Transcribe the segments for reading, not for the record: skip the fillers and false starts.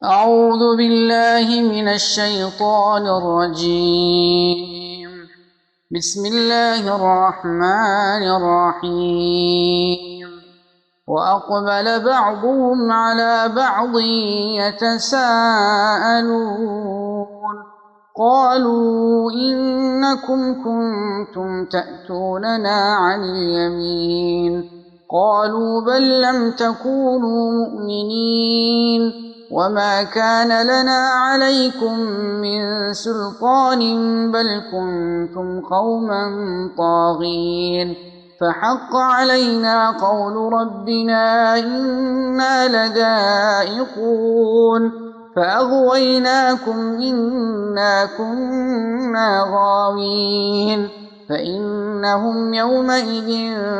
أعوذ بالله من الشيطان الرجيم بسم الله الرحمن الرحيم وأقبل بعضهم على بعض يتساءلون قالوا إنكم كنتم تأتوننا عن اليمين قالوا بل لم تكونوا مؤمنين وما كان لنا عليكم من سلطان بل كنتم قوما طاغين فحق علينا قول ربنا إنا لذائقون فأغويناكم إنا كنا غاوين فإنهم يومئذ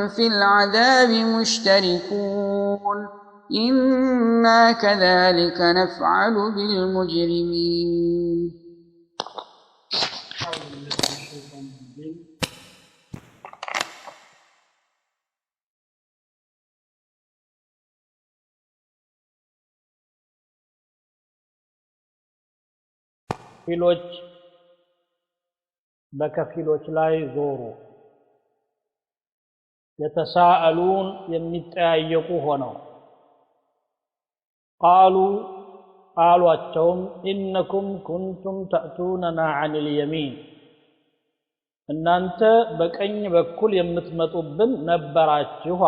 في العذاب مشتركون إنا كذلك نفعل بالمجرمين كفيلوች በከፊሎች ላይ ዞሩ يتساءلون የሚጠያየቁ ሆነው قالوا أتهم إنكم كنتم تأتوننا عن اليمين إن أنت بكأن بكل يمتمتوبن نبراتشه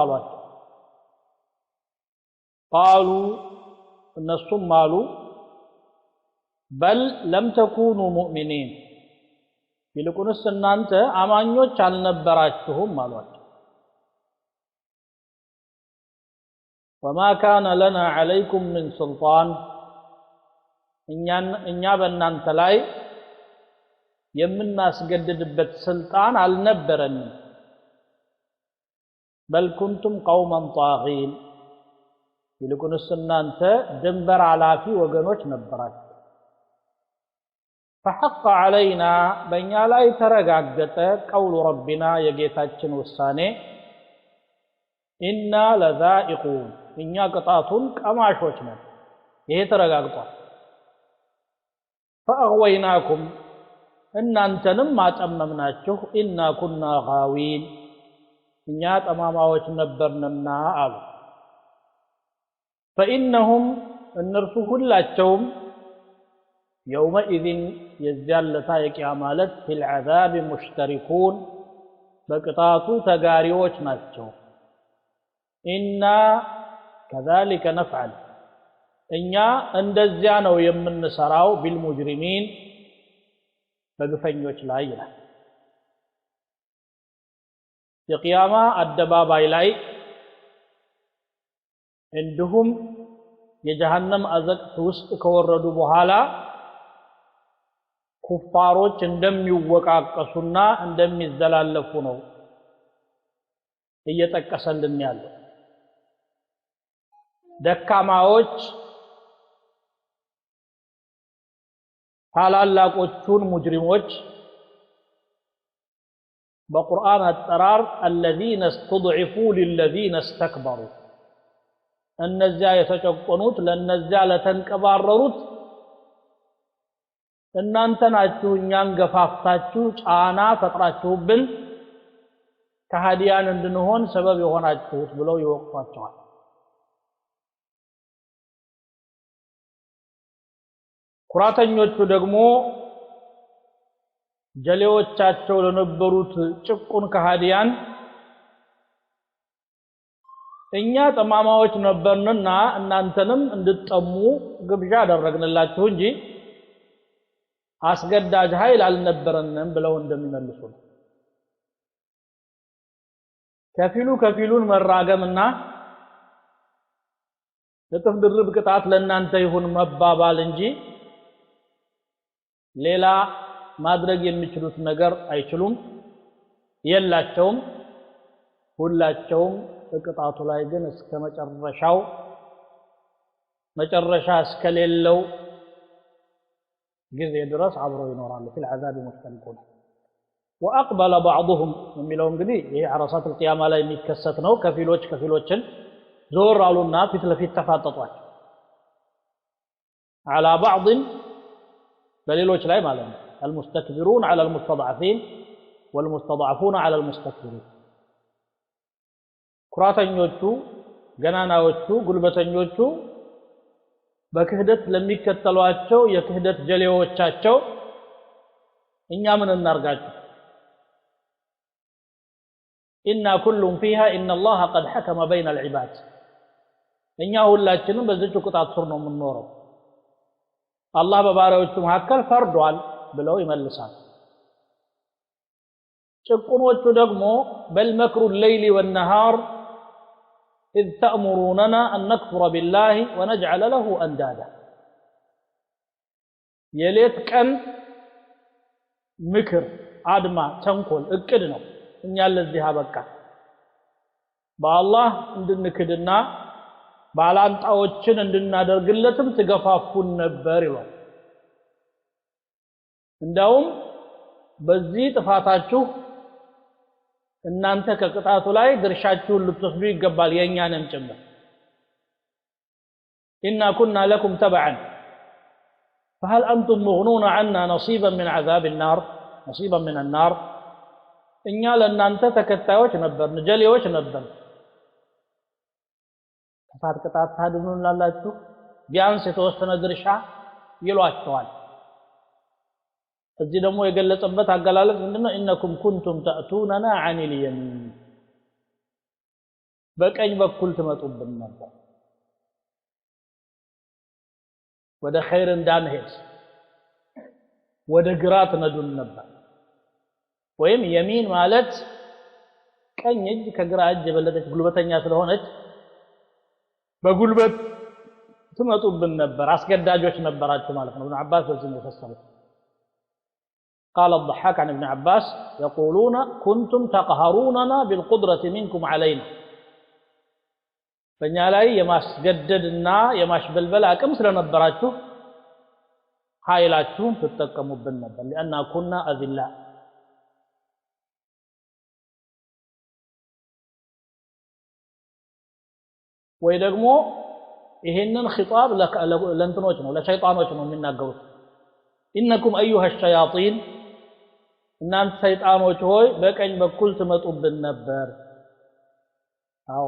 قالوا النصم مالوا بل لم تكونوا مؤمنين يلكونس إن أنت أمانيوش على نبراتهم مالوا وما كان لنا عليكم من سلطان إن يابنا انتلاي يمنا سجددبت سلطان على نبرن بل كنتم قوما طاغين يلكن السنانت دنبر على في وقنوش نبرات فحق علينا بين لا يترقاقت قول ربنا يجيتاچن وساني إنا لذائقون إنيا قطعتون كماشوش نن ይሄ ተረጋግጧል فأغويناكم እናንተንም ማጠመምናችሁ إنا كنا غاوين እኛ ጠማማዎች ነበርንና አሉ فإنهم እነርሱ ሁላቸውም يومئذ የዚያለታ የቂያማለት في العذاب مشتركون በቅጣቱ ተጋሪዎች ናቸው إنا كذلك نفعل إنيا اندزيا نو يمن سراو بالمجرمين بغفنيوچ لا يلا የቂያማ አደባባይ ላይ እንዲሁም የጀሃነም አዘቅት ውስጥ ከወረዱ በኋላ ኩፋሮች እንደሚወቃቀሱና እንደሚዘላለፉ ነው እየተጠቀሰልን ያለው ደካማዎች ታላላቆቹን ሙጅሪሞች በቁርአን አጠራር الذين استضعفوا للذين استكبروا እነዚያ የተጨቆኑት ለነዚያ ለተንቀባረሩት እናንተ ናችሁ እኛን ገፋፍታችሁ ጫና ፈጥራችሁብን ከሃዲያን እንድንሆን ሰበብ የሆናችሁት ብለው ይወቅቷቸዋል ኩራተኞቹ ደግሞ ጀሌዎቻቸው ለነበሩት ጭቁን ከሃዲያን እኛ ጠማማዎች ነበርንና እናንተንም እንድትጠሙ ግብዣ አደረግንላችሁ እንጂ አስገዳጅ ኃይል አልነበረንም ብለው እንደሚመልሱ ከፊሉን መራገምና ለጥፍ ድርብ ቅጣት ለእናንተ ይሁን መባባል እንጂ ሌላ ማድረግ የሚችሉት ነገር አይችሉም የላቸውም ሁላቸውም ቅጣቱ ላይ ግን እስከ መጨረሻ እስከሌለው ጊዜ ድረስ አብረው ይኖራሉ في العذاب مشتركون واقبل بعضهم የሚለው እንግዲህ ይሄ عرصات القيامه ላይ የሚከሰት ነው ከፊሎችን ዞር አሉና ፊት ለፊት ተፋጠጧቸው على بعض በሌሎች ላይ ማለት ነው المستكبرون على المستضعفين والمستضعفون على المستكبرين ኩራተኞቹ ገናናዎቹ ጉልበተኞቹ በክህደት ለሚከተሏቸው የክህደት ጀሌዎቻቸው እኛ ምን እናርጋቸው إنا كل فيها إن الله قد حكم بين العباد እኛ ሁላችንም በዚህ ቁጣት ስር ነው የምንኖረው አላህ በባሪያዎቹ መካከል ፈርዷል ብለው ይመልሳል ጭቁኖቹ ደግሞ بل مكر الليل والنهار إذ تأمروننا أن نكفر بالله ونجعل له أندادا የሌት ቀን ምክር አድማ ተንኮል እቅድ ነው እኛ ለዚህ አበቃ በአላህ እንድንክድና ባላንጣዎችን እንድናደርግለትም ትገፋፉን ነበር ይላል እንደውም በዚህ ጥፋታችሁ እናንተ ከቅጣቱ ላይ ድርሻችሁን ልትወስዱ ይገባል የኛንም ጭምር إنا كنا لكم تبعا فهل أنتم مغنون عنا نصيبا من عذاب النار نصيبا من النار እኛ ለእናንተ ተከታዮች ነበር ጀሌዎች ነበር ከፋት ቅጣት ታድኑናላችሁ ቢያንስ የተወሰነ ድርሻ ይሏቸዋል እዚህ ደግሞ የገለጸበት አገላለጽ ምንድነው إنكم كنتم تأتوننا عن اليمين በቀኝ በኩል ትመጡብን ነበር ወደ ኸይር እንዳንሄድ ወደ ግራ ትነዱን ነበር ወይም የሚን ማለት ቀኝ እጅ ከግራ እጅ የበለጠች ጉልበተኛ ስለሆነች በጉልበት ትመጡብን ነበር አስገዳጆች ነበራችሁ ማለት ነው ابن عباس በዚህ ነው የፈሰሩት قال الضحاك عن ابن عباس يقولون كنتم تقهروننا بالقدرة منكم علينا በእኛ ላይ የማስገደድና የማሽበልበል አቅም ስለነበራችሁ ኃይላችሁን ትጠቀሙብን ነበር لأن كنا أذلاء ወይ ደግሞ ይሄንን ኺጣብ ለእንትኖች ነው ለሸይጣኖች ነው የሚናገሩት إنكم أيها الشياطين እናንተ ሰይጣኖች ሆይ በቀኝ በኩል ትመጡብን ነበር አዎ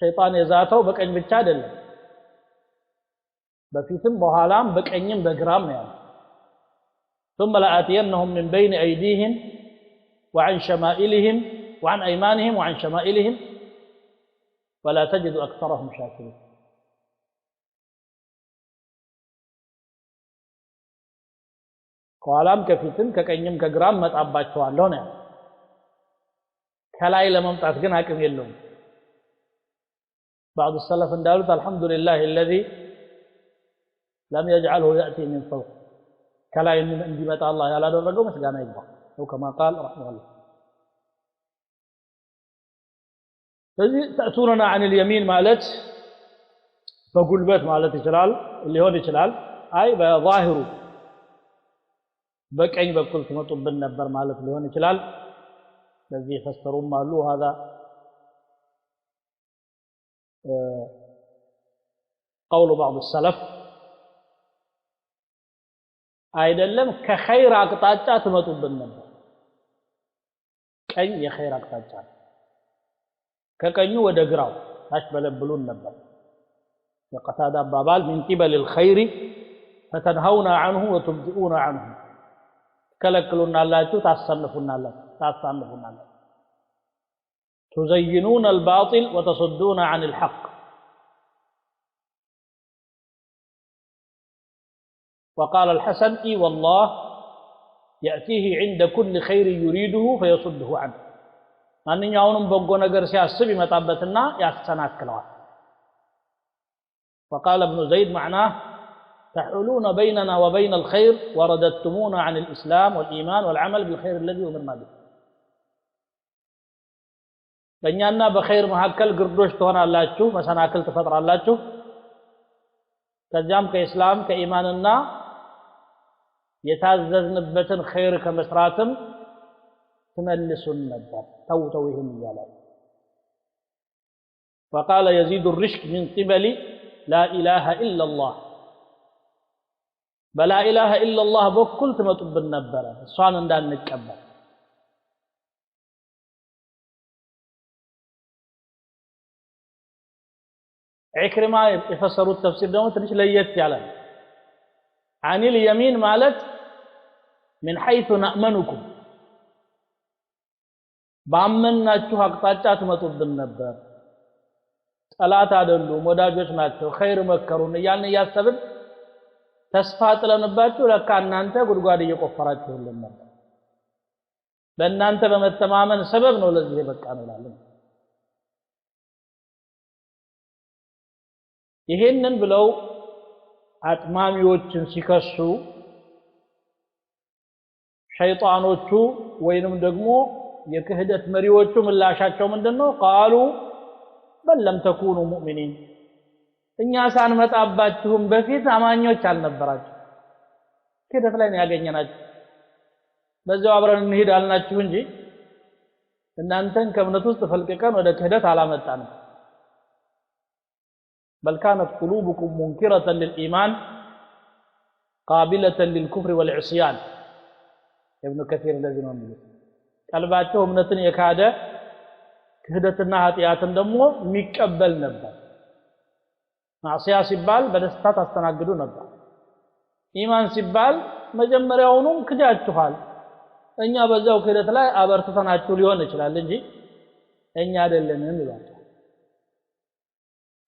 ሸይጣን የዛተው በቀኝ ብቻ አይደለም በፊትም በኋላም በቀኝም በግራም ነው ያለው ثم لآتينهم من بين أيديهم وعن شمائلهم وعن أيمانهم وعن شمائلهم ولا تجد أكثرهم شاكرين ከኋላም ከፊትም ከቀኝም ከግራም መጣባቸዋለሁ ነው ከላይ ለመምጣት ግን አቅም የለውም بعض السلف እንዳሉት الحمد لله الذي لم يجعله يأتي من فوق ከላይ እንዲመጣ አላህ ያላደረገው ምስጋና ይግባ ነው كما قال رحمه الله ስለዚህ تأتوننا عن اليمين ማለት በጉልበት ማለት ይችላል ሊሆን ይችላል አይ በዛሂሩ በቀኝ በኩል ትመጡብን ነበር ማለት ሊሆን ይችላል ለዚህ ፈሰሩም አሉ هذا قول بعض السلف አይደለም ከኸይር አቅጣጫ ትመጡብን ነበር ቀኝ የኸይር አቅጣጫ ከቀኙ ወደ ግራው ታሽበለብሉን ነበር የቀታዳ አባባል من قبل الخير فتنهون عنه وتبدئون عنه ከለክሉናላችሁ ታሳንፉናላችሁ تزينون الباطل وتصدون عن الحق وقال الحسن اي والله يأتيه عند كل خير يريده فيصده عنه ማንኛውንም በጎ ነገር ሲያስብ ይመጣበትና ያስተናክለዋል وقال ابن زيد معناه تحولون بيننا وبين الخير ورددتمونا عن الإسلام والإيمان والعمل بالخير الذي أمرنا به በእኛና በኸይር መካከል ግርዶሽ ትሆናላችሁ መሰናክል ትፈጥራላችሁ ከዚያም ከእስላም ከኢማንና የታዘዝንበትን ኸይር ከመስራትም تملسون ነበር ተውተው ይሄን ይያላል وقال يزيد الرشك من قبل لا إله إلا الله بلا إله إلا الله بكل تمطب النبرة الصوان اندان نتكبر عكرمة يفسروا التفسير ده تنش ليت يعلم عن اليمين مالت من حيث نأمنكم ባመናችሁ አቅጣጫ ትመጡብን ነበር ጠላት አይደሉም ወዳጆች ናቸው ኸይር መከሩን እያልን እያሰብን ተስፋ ጥለንባችሁ ለካ እናንተ ጉድጓድ እየቆፈራችሁልን ነበር በእናንተ በመተማመን ሰበብ ነው ለዚህ በቃ ነው ይላል ይሄንን ብለው አጥማሚዎችን ሲከሱ ሸይጣኖቹ ወይንም ደግሞ የክህደት መሪዎቹ ምላሻቸው ምንድነው قالوا بل لم تكونوا مؤمنين እኛ ሳንመጣባችሁም በፊት አማኞች አልነበራችሁ ክህደት ላይ ነው ያገኘናችሁ በዛው አብረን እንሂድ አልናችሁ እንጂ እናንተን ከእምነት ውስጥ ፈልቀቀን ወደ ክህደት አላመጣንም بل كانت قلوبكم منكرة للإيمان قابلة للكفر والعصيان ابن كثير الذي نقول ቀልባቸው እምነትን የካደ ክህደትና ኃጢያትን ደግሞ የሚቀበል ነበር ማዕሲያ ሲባል በደስታ ታስተናግዱ ነበር ኢማን ሲባል መጀመሪያውኑ ክዳችኋል እኛ በዛው ክህደት ላይ አበርተናችሁ ሊሆን ይችላል እንጂ እኛ አይደለንም ይላል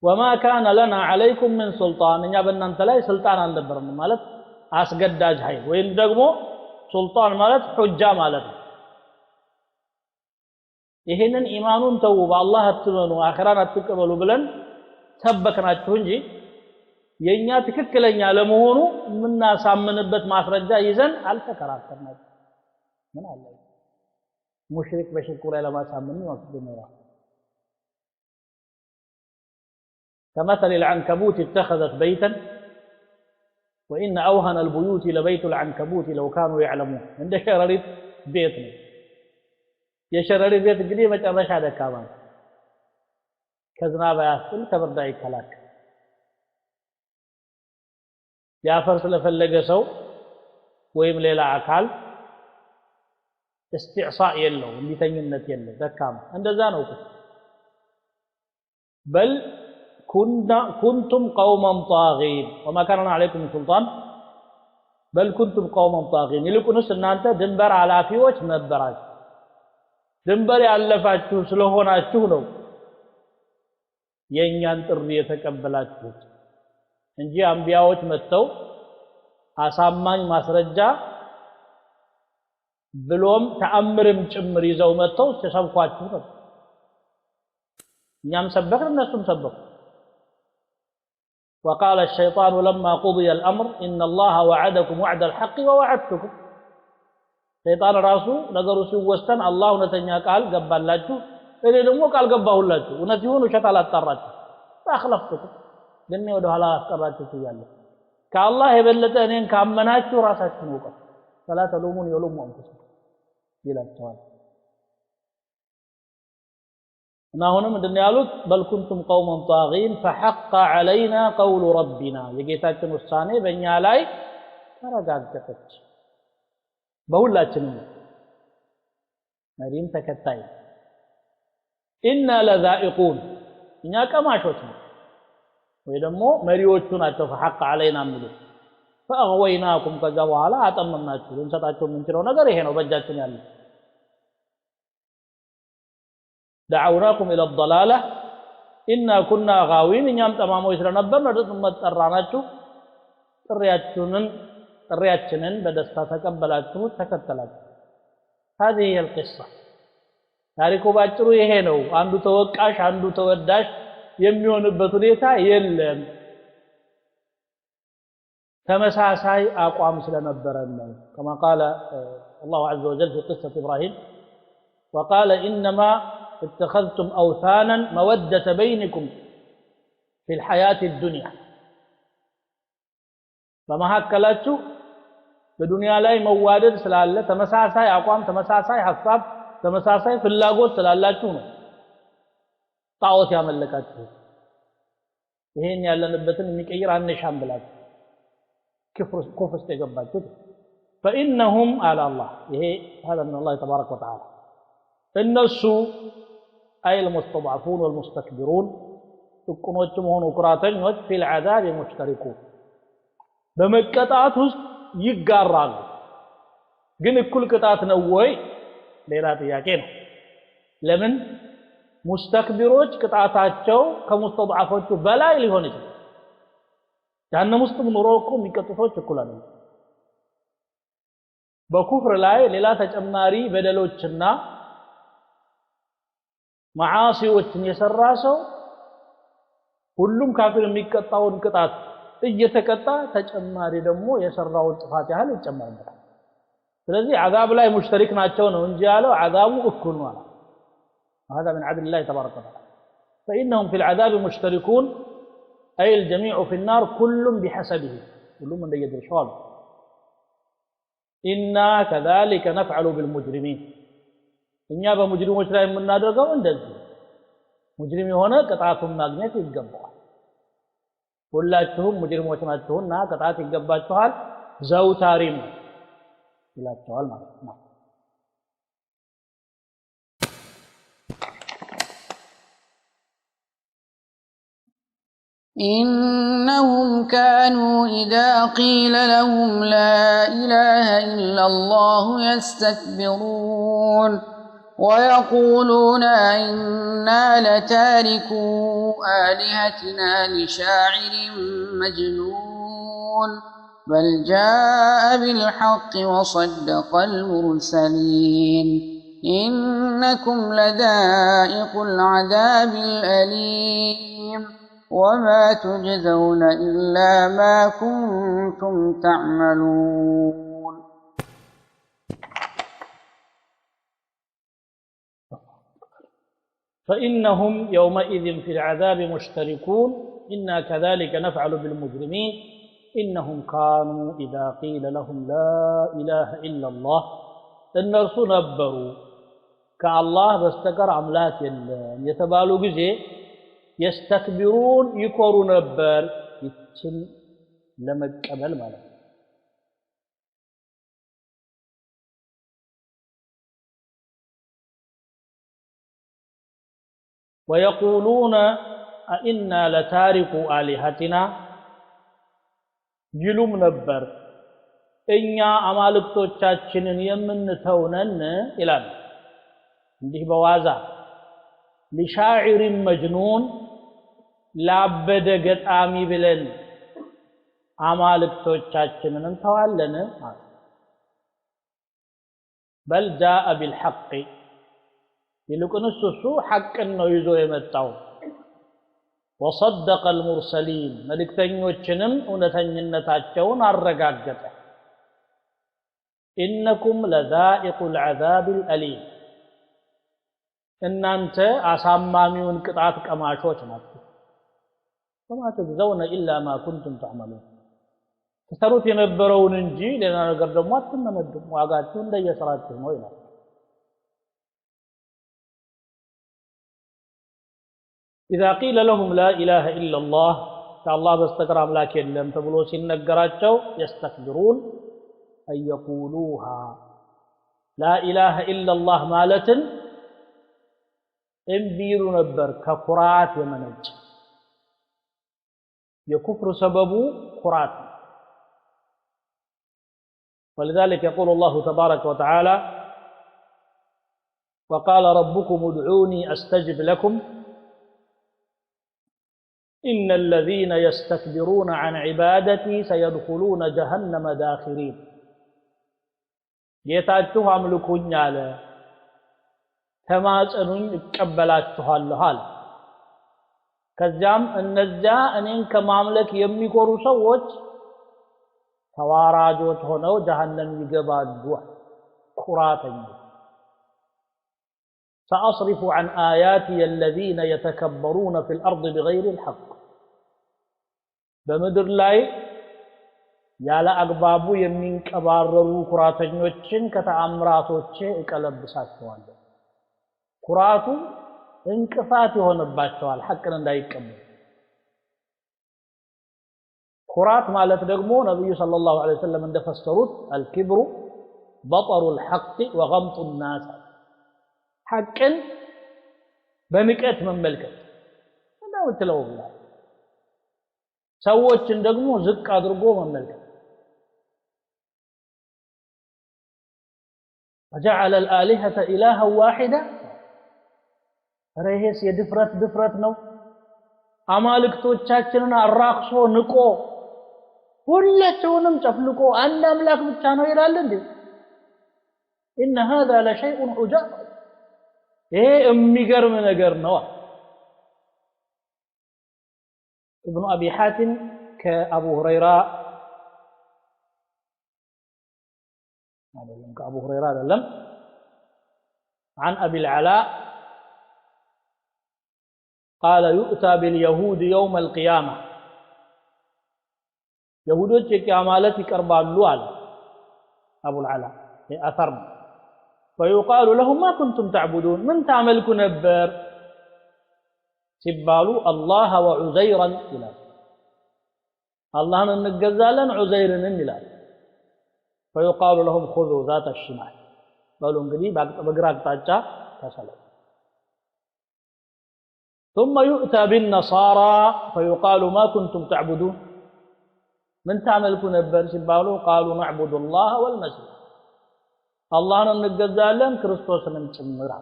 وما كان لنا عليكم من سلطان እኛ በእናንተ ላይ ስልጣን አልነበረም ማለት አስገዳጅ ኃይል ወይም ደግሞ ሱልጣን ማለት ሁጃ ማለት ነው ይሄንን ኢማኑን ተው በአላህ አትመኑ አኺራን አትቀበሉ ብለን ተበከናችሁ እንጂ የኛ ትክክለኛ ለመሆኑ ምናሳምንበት ማስረጃ ይዘን አልተከራከርናችሁ ምን አለ ሙሽሪክ በሽርኩ ላይ ለማሳመን ነው ነው كمثل العنكبوت اتخذت بيتا وإن أوهن البيوت لبيت العنكبوت لو كانوا يعلمون عند شرريت بيتنا የሸረሪ ቤት እንግዲህ መጨረሻ ደካማ ከዝናብ ያስጥል ከብርድ አይከላከል ያፈር ስለፈለገ ሰው ወይም ሌላ አካል استعصاء የለው እንዲተኝነት የለው ደካማ እንደዛ ነው بل كنتم قوما طاغين وما كان عليكم سلطان بل كنتم قوما طاغين ይልቁንስ እናንተ ድንበር አላፊዎች ነበራችሁ ድንበር ያለፋችሁ ስለሆናችሁ ነው የኛን ጥሪ የተቀበላችሁት እንጂ አንቢያዎች መጥተው አሳማኝ ማስረጃ ብሎም ተአምርም ጭምር ይዘው መጥተው ተሰብኳችሁ ነው እኛም ሰበክን እነሱም ሰበኩ وقال الشيطان لما قضي الأمر إن الله وعدكم وعد الحق ووعدتكم شيطان راسو ነገሩ ሲወሰን አላህ እውነተኛ ቃል ገባላችሁ እኔ ደግሞ ቃል ገባሁላችሁ እውነት ይሁን ውሸት አላጣራችሁ ታخلفتكم ግን ወደ ኋላ አስቀራችሁ ይያለ ከአላህ የበለጠ እኔን ካመናችሁ ራሳችሁን ወቀሱ فلا تلومون يلوموا أنفسكم ይላችኋል እና አሁንም እንደዚህ ያሉት بل كنتم قوما طاغين فحق علينا قول ربنا የጌታችን ውሳኔ በእኛ ላይ ተረጋገጠች በሁላችንም መሪም ተከታይ إنا لذائقون እኛ ቀማሾች ነን ወይ ደግሞ መሪዎቹ ናቸው فحق علينا ምሉ فأغويناكم ከዛ በኋላ አጠመምናችሁ እንሰጣችሁ የምንችለው ነገር ይሄ ነው በእጃችን ያለው دعوناكم إلى الضلالة إنا كنا غاوين እኛም ጠማሞች ስለነበርን ወደ ጥመት ጠራናችሁ ጥሪያችንን በደስታ ተቀበላችሁ ተከተላችሁ هذه هي القصة ታሪኩ ባጭሩ ይሄ ነው አንዱ ተወቃሽ አንዱ ተወዳሽ የሚሆንበት ሁኔታ የለም ተመሳሳይ አቋም ስለነበረን ነው كما قال الله عز وجل في قصة إبراهيم وقال إنما اتخذتم أوثانا مودة بينكم في الحياة الدنيا فما هكلاتشو በዱንያ ላይ መዋደድ ስላለ ተመሳሳይ አቋም ተመሳሳይ ሐሳብ ተመሳሳይ ፍላጎት ስላላችሁ ነው ጣዖት ያመለካችሁ ይሄን ያለንበትን የሚቀይር አንሻም ብላችሁ كفر استجابته فإنهم على الله هذا من الله تبارك وتعالى الناس أي المستضعفون والمستكبرون يكونوا هون كراتين في العذاب مشتركون بمقطعات ውስጥ ይጋራሉ ግን እኩል ቅጣት ነው ወይ ሌላ ጥያቄ ነው ለምን ሙስተክቢሮች ቅጣታቸው ከሙስተضعፎቹ በላይ ሊሆን ይችላል ጀሃነም ውስጥ ኑረው እኮ የሚቀጡ ሰዎች እኩል አይደለም በኩፍር ላይ ሌላ ተጨማሪ በደሎችና ማዓሲዎችን የሰራ ሰው ሁሉም ካፊር የሚቀጣውን ቅጣት እየተቀጣ ተጨማሪ ደግሞ የሰራውን ጥፋት ያህል ይጨመርበታል ስለዚህ عذاب ላይ ሙሽተሪክ ናቸው ነው እንጂ ያለው عذابu እኩል ነው هذا من عدل الله تبارك وتعالى فإنهم في العذاب مشتركون أي الجميع في النار كل بحسبه كل من يدري شوال إنا كذلك نفعل بالمجرمين إنيا بمجرموች ላይ የምናደርገው እንደዚህ ሙጅሪም የሆነ ቅጣቱን ማግኘት ይገባዋል ሁላችሁም ሙጅሪሞች ናችሁና ቅጣት ይገባችኋል ዘውታሪም ይላቸዋል ማለት ነው إنهم كانوا إذا قيل لهم لا إله إلا الله يستكبرون ويقولون إنا لتاركو آلهتنا لشاعر مجنون بل جاء بالحق وصدق المرسلين إنكم لذائق العذاب الأليم وما تجزون إلا ما كنتم تعملون فإنهم يومئذ في العذاب مشتركون إنا كذلك نفعل بالمجرمين إنهم كانوا إذا قيل لهم لا إله إلا الله النرسو نبروا كالله بستكر عملات يتبالوا بزي يستكبرون يكوروا نبر يتشل لمكبل مالا ويقولون أئنا لتاركوا آلهتنا يلوم نبر إنيا أمالكتوچاچنن يمنتونن إلان እንዲህ በዋዛ لشاعر مجنون ላበደ ገጣሚ ብለን አማልክቶቻችንን እንተዋለን بل جاء بالحق ይልቁንስ እሱ ሐቅን ነው ይዞ የመጣው وصدق المرسلين መልእክተኞችንም እውነተኝነታቸውን አረጋገጠ إنكم لذائق العذاب الأليم እናንተ አሳማሚውን ቅጣት ቀማሾች ናችሁ وما تجزون إلا ما كنتم تعملون ተሰሩት የነበረውን እንጂ ሌላ ነገር ደግሞ አትመነዱም ዋጋችሁ እንደየሥራችሁ ነው ይላል إذا قيل لهم لا إله إلا الله فالله بستكر أملاك يلم تبلو سنقراቸው يستكبرون أن يقولوها لا إله إلا الله مالة انبير نبر كفرات ومنج يكفر سبب كرات ولذلك يقول الله تبارك وتعالى وقال ربكم ادعوني أستجب لكم إن الذين يستكبرون عن عبادتي سيدخلون جهنم داخرين ጌታችሁ አምልኩኝ አለ ተማጸኑኝ እቀበላችኋለሁ አለ ከዚያም እነዚያ እኔን ከማምለክ የሚቆሩ ሰዎች ተዋራጆች ሆነው ጀሃነም ይገባሉ ኩራተኞች سأصرف عن آياتي الذين يتكبرون في الأرض بغير الحق بمدر لاي يالا أقبابو يمين كباررو كراتنيوچن كتأمراتوچه እቀለብሳቸዋለሁ ኩራቱ እንቅፋት ይሆንባቸዋል ሐቅን እንዳይቀበሉ ኩራት ማለት ደግሞ ነብዩ ሰለላሁ ዐለይሂ ወሰለም እንደፈሰሩት الكبر بطر الحق وغمط الناس ሐቅን በንቀት መመልከት ነው ተለውላ ሰዎችን ደግሞ ዝቅ አድርጎ መመልከት وجعل الآلهة إلها واحدة ረይስ የድፍረት ነው አማልክቶቻችንን አራክሶ ንቆ ሁላቸውንም ጨፍልቆ አንድ አምላክ ብቻ ነው ይላል እንዴ إن هذا لشيء عجاب ይሄ የሚገርም ነገር ነው ابن أبي حاتم كأبو هريرة كأبو هريرة لم عن أبي العلاء قال يؤتى باليهود يوم القيامة يهودوች የቂያማለት ይቀርባሉ አለ أبو العلاء أثر فيقال لهم ما كنتم تعبدون من تعملكم نبر سبالوا الله وعزيرا إلى الله ننجزالا عزيرا إلى فيقال لهم خذوا ذات الشمال قالوا انقلي بقراك تاجا تسلم ثم يؤتى بالنصارى فيقال ما كنتم تعبدون من تعملكم نبر سبالوا قالوا نعبد الله والمسيح الله ننجزالا كريستوس نمر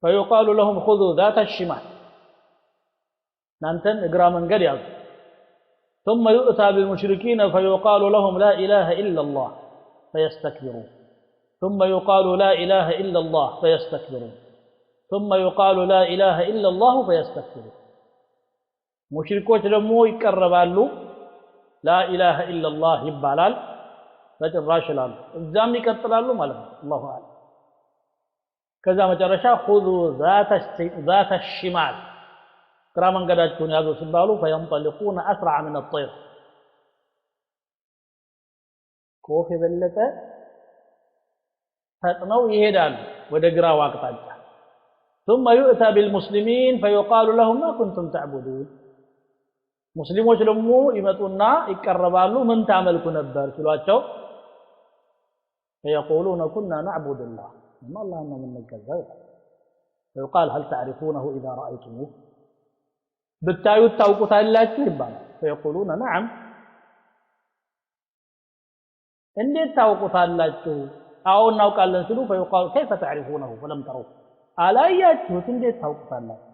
فيقال لهم خذوا ذات الشمال نانتن اقرا من قريب ثم يؤتى بالمشركين فيقال لهم لا إله إلا الله فيستكبرون ثم يقال لا إله إلا الله فيستكبرون ثم يقال لا إله إلا الله فيستكبرون مشركوች ደግሞ ይቀርባሉ لا إله إلا الله ይባላል በጭራሽ ይላሉ እዛም ይቀጥላሉ ማለት ነው አላሁ አለ ከዛ መጨረሻ خذوا ذات الشمال ግራ መንገዳቸውን ያዙ ሲባሉ فينطلقون أسرع من الطير ኮፍ የበለጠ ፈጥነው ይሄዳሉ ወደ ግራው አቅጣጫ ثم يؤتى بالمسلمين فيقال لهم ما كنتم تعبدون ሙስሊሞች ደግሞ ይመጡና ይቀርባሉ ምን ታመልኩ ነበር ሲሏቸው فيقولون كنا نعبد الله ما الله ما من نجزا فيقال هل تعرفونه إذا رأيتموه بالتايو ታውቁታላችሁ ይባላል فيقولون نعم እንዴት ታውቁታላችሁ አዎ እናውቃለን ሲሉ فيقال كيف تعرفونه فلم تروه አላያችሁት እንዴት ታውቁታላችሁ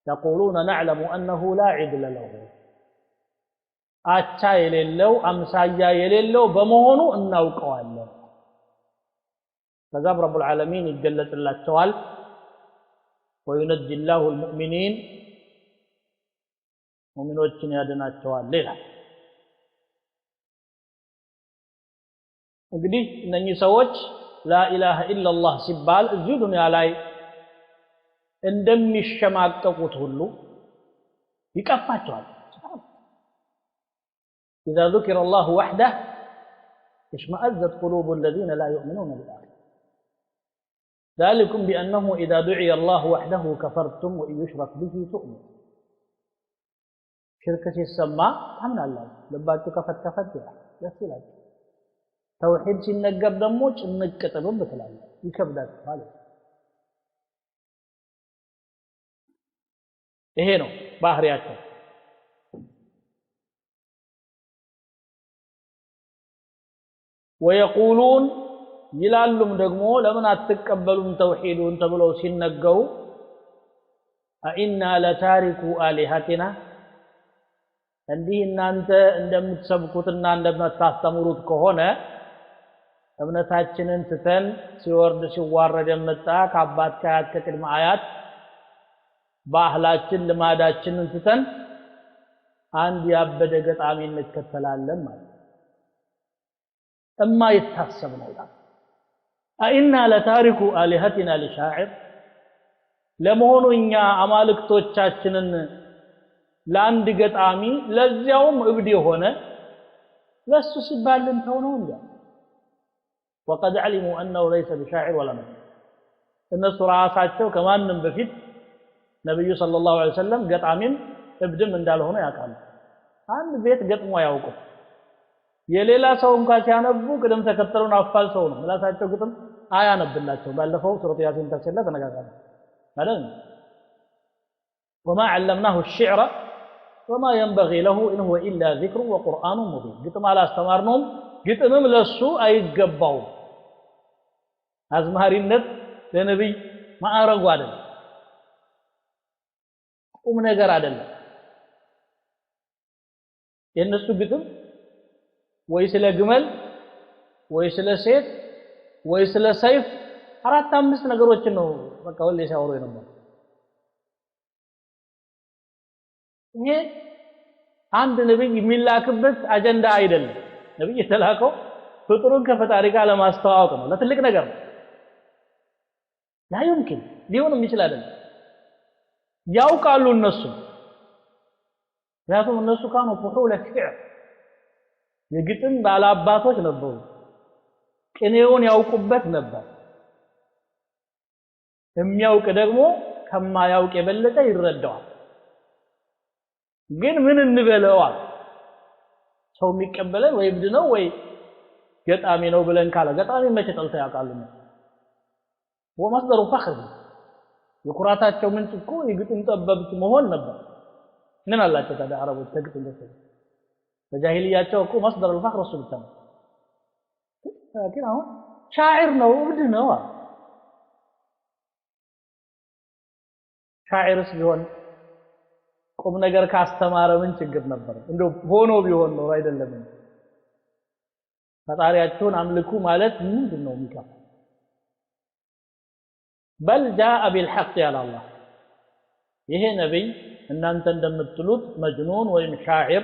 يقولون نعلم أنه لا عدل له አቻ የሌለው አምሳያ የሌለው በመሆኑ እናውቀዋለን ከዛም رب العالمين ይገለጽላቸዋል وينجي الله المؤمنين ሙእሚኖችን ያድናቸዋል ይላል እንግዲህ እነኚህ ሰዎች لا إله إلا الله ሲባል እዚህ ዱንያ ላይ እንደሚሸማቀቁት ሁሉ ይቀፋቸዋል إذا ذكر الله وحده اشمأزت قلوب الذين لا يؤمنون بالآخرة ذلكم بأنه إذا دعي الله وحده كفرتم وإن يشرك به تؤمن شركة السماء تحمل الله لباتو كفت يسيلات توحيد سنقر دموش انك كتبون بكلام يكبدات خالص ይሄ ነው ባህሪያቸው ويقولون ይላሉም ደግሞ ለምን አትቀበሉም ተውሂዱን ተብለው ሲነገሩ أئنا لتاركو آلهتنا እንዲህ እናንተ እንደምትሰብኩትና እንደምታስተምሩት ከሆነ እምነታችንን ትተን ሲወርድ ሲዋረድ መጣ ከአባት ከአያት ከቅድመ አያት ባህላችን ልማዳችንን ትተን አንድ ያበደ ገጣሚ እንከተላለን ማለት እማ ይታሰብ ነው ዳ أئنا لتاركو آلهتنا لشاعر ለመሆኑ እኛ አማልክቶቻችንን ለአንድ ገጣሚ ለዚያውም እብድ የሆነ ለሱ ሲባል እንተው ነው እንዴ وقد علموا انه ليس بشاعر ولا نبي እነሱ ራሳቸው ከማንም በፊት ነብዩ ሰለላሁ ዐለይሂ ወሰለም ገጣሚም እብድም እንዳልሆነ ያውቃሉ አንድ ቤት ገጥሞ ያውቁ የሌላ ሰው እንኳን ሲያነቡ ቅደም ተከተሉን አፋል ሰው ነው ምላሳቸው ግጥም አያነብላቸው ባለፈው ሱረቱ ያሲን ተሰለ ተነጋጋለ ማለት وما علمناه الشعر وما ينبغي له إن هو إلا ذكر وقرآن مبين ግጥም አላስተማርነውም ግጥምም ለሱ አይገባው አዝማሪነት ለነብይ ማዕረጉ አይደለም ቁም ነገር አይደለም የነሱ ግጥም ወይ ስለ ግመል ወይ ስለ ሴት ወይ ስለ ሰይፍ አራት አምስት ነገሮችን ነው በቃ ሁሌ ሲያወሩ የነበረው ይሄ አንድ ነብይ የሚላክበት አጀንዳ አይደለም ነብይ የተላከው ፍጡሩን ከፈጣሪ ጋር ለማስተዋወቅ ነው ለትልቅ ነገር ነው لا يمكن ሊሆንም ይችላል ያውቃሉ እነሱ ምክንያቱም እነሱ ካኑ ፉሑለ ሽዕር የግጥም ባላባቶች ነበሩ ቅኔውን ያውቁበት ነበር የሚያውቅ ደግሞ ከማያውቅ የበለጠ ይረዳዋል ግን ምን እንበለዋል ሰው የሚቀበለን ወይ እብድ ነው ወይ ገጣሚ ነው ብለን ካለ ገጣሚ መቼ ጠልተው ያውቃሉ ወመስደሩ ፈኽር የኩራታቸው ምንጭ እኮ የግጥም ጠበብት መሆን ነበር ምን አላቸው ታዲያ አረቦች ተግጥም ደስ በጃሂልያቸው እኮ መስደር الفخر እሱ ብቻ ነው ግን አሁን ሻዒር ነው እብድ ነው ሻዒርስ ቢሆን ቁም ነገር ካስተማረ ምን ችግር ነበር እንደው ሆኖ ቢሆን ነው አይደለም ፈጣሪያቸውን አምልኩ ማለት ምንድነው የሚካፍ بل جاء بالحق على الله ይሄ ነብይ እናንተ እንደምትሉት መጅኑን ወይም ሻዒር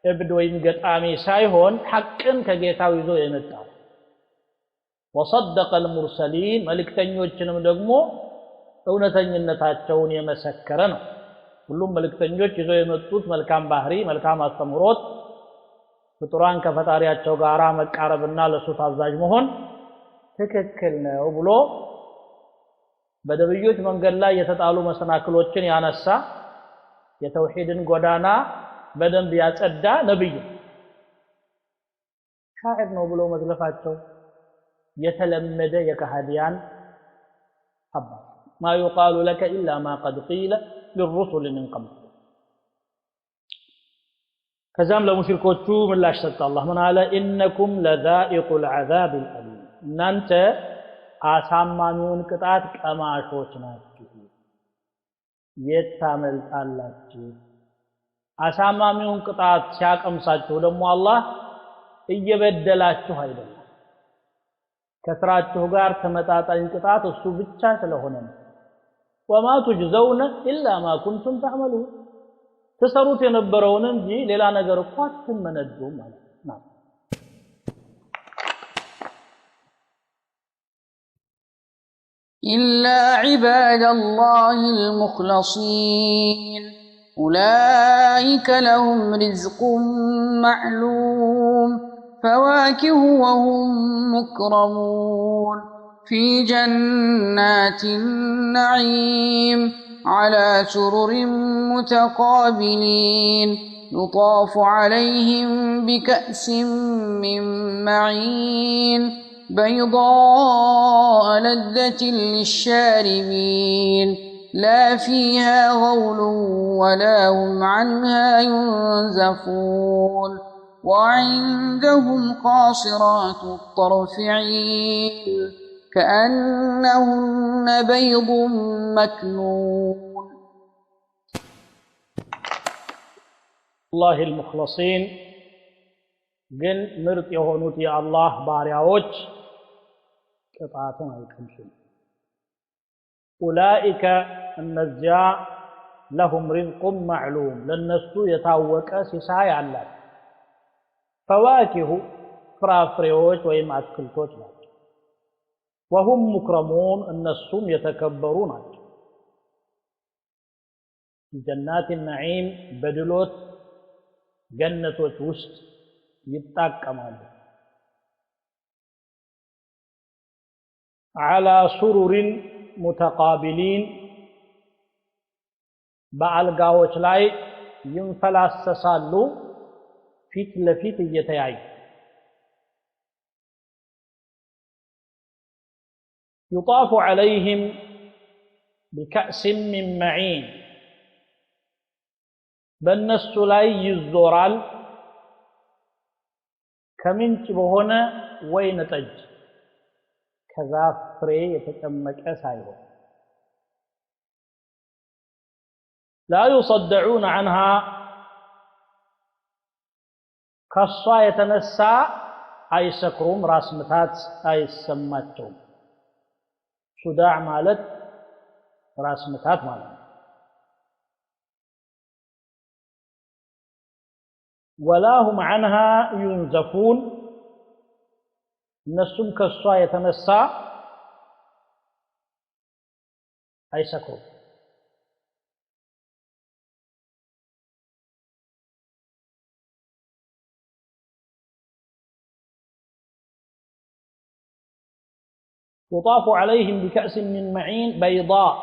እብድ ወይም ገጣሚ ሳይሆን ሐቅን ከጌታው ይዞ የመጣው وصدق المرسلين መልእክተኞችንም ደግሞ እውነተኝነታቸውን የመሰከረ ነው ሁሉም መልእክተኞች ይዞ የመጡት መልካም ባህሪ መልካም አስተምሮት ፍጡራን ከፈጣሪያቸው ጋር መቃረብና ለሱ ታዛዥ መሆን ትክክል ነው ብሎ በነብዮች መንገድ ላይ የተጣሉ መሰናክሎችን ያነሳ የተውሂድን ጎዳና በደንብ ያጸዳ ነብይ ሻዒር ነው ብሎ መዝለፋቸው የተለመደ የከሃዲያን አባ ما يقال لك إلا ما قد قيل للرسل من قبل ከዛም ለሙሽሪኮቹ ምላሽ ሰጠ አላህ ምን አለ ኢነኩም ለዛኢቁ العذاب الأليم እናንተ አሳማሚውን ቅጣት ቀማሾች ናችሁ የታመልጣላችሁ አሳማሚውን ቅጣት ሲያቀምሳችሁ ደግሞ አላህ እየበደላችሁ አይደለም ከስራችሁ ጋር ተመጣጣኝ ቅጣት እሱ ብቻ ስለሆነ ነው وما تجزون الا ما كنتم تعملون ተሰሩት የነበረውን እንጂ ሌላ ነገር እኮ አትመነዱም ማለት ነው إلا عباد الله المخلصين أولئك لهم رزق معلوم فواكه وهم مكرمون في جنات النعيم على سرر متقابلين يطاف عليهم بكأس من معين بيضاء لذة للشاربين لا فيها غول ولا هم عنها ينزفون وعندهم قاصرات الطرف عين كأنهن بيض مكنون الله المخلصين ግን ምርጥ የሆኑት የአላህ ባሪያዎች ቅጣቱን አይቀምሱም أولئك እነዚያ لهم رزق معلوم ለነሱ የታወቀ ሲሳይ አላቸው فواكه ፍራፍሬዎች ወይም አትክልቶች ናቸው وهم مكرمون እነሱም የተከበሩ ናቸው جنات النعيم በድሎት ገነቶች ውስጥ ይጣቀማሉ على سرر متقابلين በአልጋዎች ላይ ይንፈላሰሳሉ ፊት ለፊት እየተያዩ يطاف عليهم بكأس من معين በእነሱ ላይ ይዞራል ከምንጭ በሆነ ወይን ጠጅ ከዛፍ ፍሬ የተጨመቀ ሳይሆን لا يصدعون عنها ከሷ የተነሳ አይሰክሩም ራስ ምታት አይሰማቸውም ሱዳዕ ማለት ራስ ምታት ማለት ነው ولا هم عنها ينزفون እነሱም ከሷ የተነሳ አይሰክሩም يطاف عليهم بكأس من معين بيضاء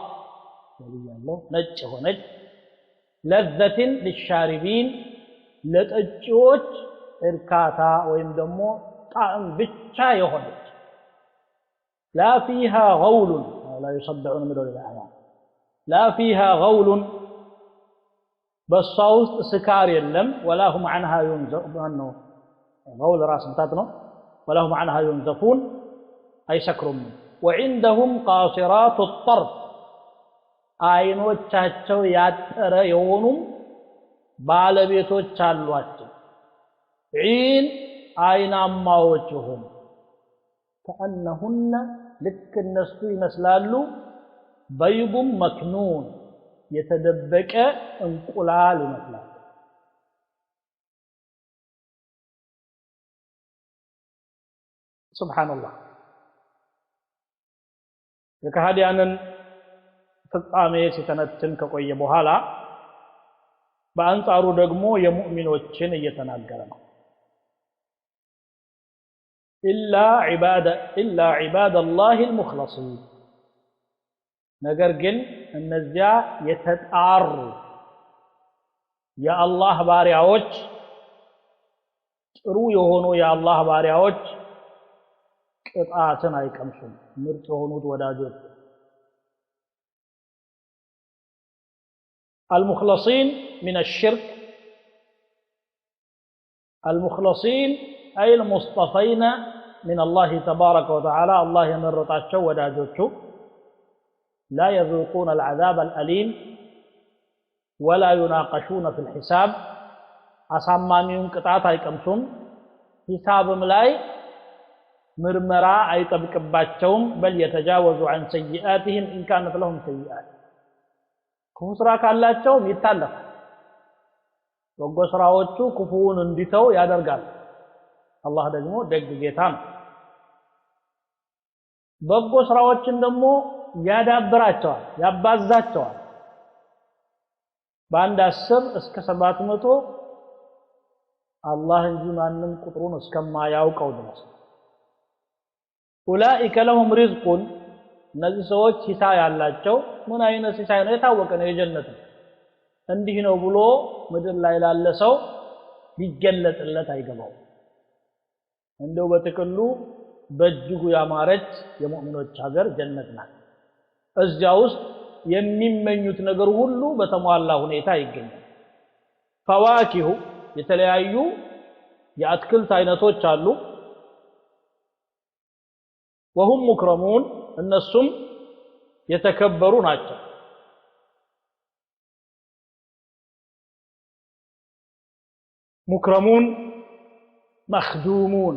نج ونج لذة للشاربين لتجوج إركاتا ويندمو طعم بيتشا يهونج لا فيها غول لا يصدعون من الآيات لا فيها غول بالصوت سكار يلم ولا هم عنها ينزفون غول راس متاتنا ولا هم عنها ينزفون أي سكرم وعندهم قاصرات الطرف አይኖቻቸው ያጠረ የሆኑ ባለቤቶች አሏቸው ዒን አይናማዎች ሆኑ كأنهن ልክ እነሱ ይመስላሉ በይض መክኑን የተደበቀ እንቁላል ይመስላል ሱብሃንአላህ የከሃዲያንን ፍጻሜ ሲተነትን ከቆየ በኋላ በአንጻሩ ደግሞ የሙእሚኖችን እየተናገረ ነው إلا عباد الله المخلصين ነገር ግን እነዚያ የተጣሩ የአላህ ባሪያዎች ጥሩ የሆኑ የአላህ ባሪያዎች ቅጣትን አይቀምሱም ምርጥ የሆኑት ወዳጆች المخلصين من الشرك المخلصين أي المصطفين من الله تبارك وتعالى الله يمرطاቸው ወዳጆቹ لا يذوقون العذاب الأليم ولا يناقشون في الحساب አሳማሚውን ቅጣት አይቀምሱም ሂሳብም ላይ ምርመራ አይጠብቅባቸውም بل يتجاوزوا عن سيئاتهم إن كانت لهم سيئات ክፉ ስራ ካላቸው ይታለፍ በጎ ስራዎቹ ክፉውን እንዲተው ያደርጋል አላህ ደግሞ ደግ ጌታ ነው በጎ ስራዎችን ደግሞ ያዳብራቸዋል ያባዛቸዋል በአንድ 10 እስከ 700 አላህ እንጂ ማንም ቁጥሩን እስከማያውቀው ድረስ ኡላኢከ ለሁም ሪዝቁን እነዚህ ሰዎች ሂሳብ ያላቸው ምን አይነት ሂሳብ ነው የታወቀ ነው የጀነት እንዲህ ነው ብሎ ምድር ላይ ላለ ሰው ሊገለጥለት አይገባው እንደው በተከሉ በእጅጉ ያማረች የሙእሚኖች ሀገር ጀነት ናት እዚያ ውስጥ የሚመኙት ነገር ሁሉ በተሟላ ሁኔታ ይገኛል ፈዋኪሁ የተለያዩ የአትክልት አይነቶች አሉ وهم مكرمون እነሱም የተከበሩ ናቸው ሙክረሙን መخدومون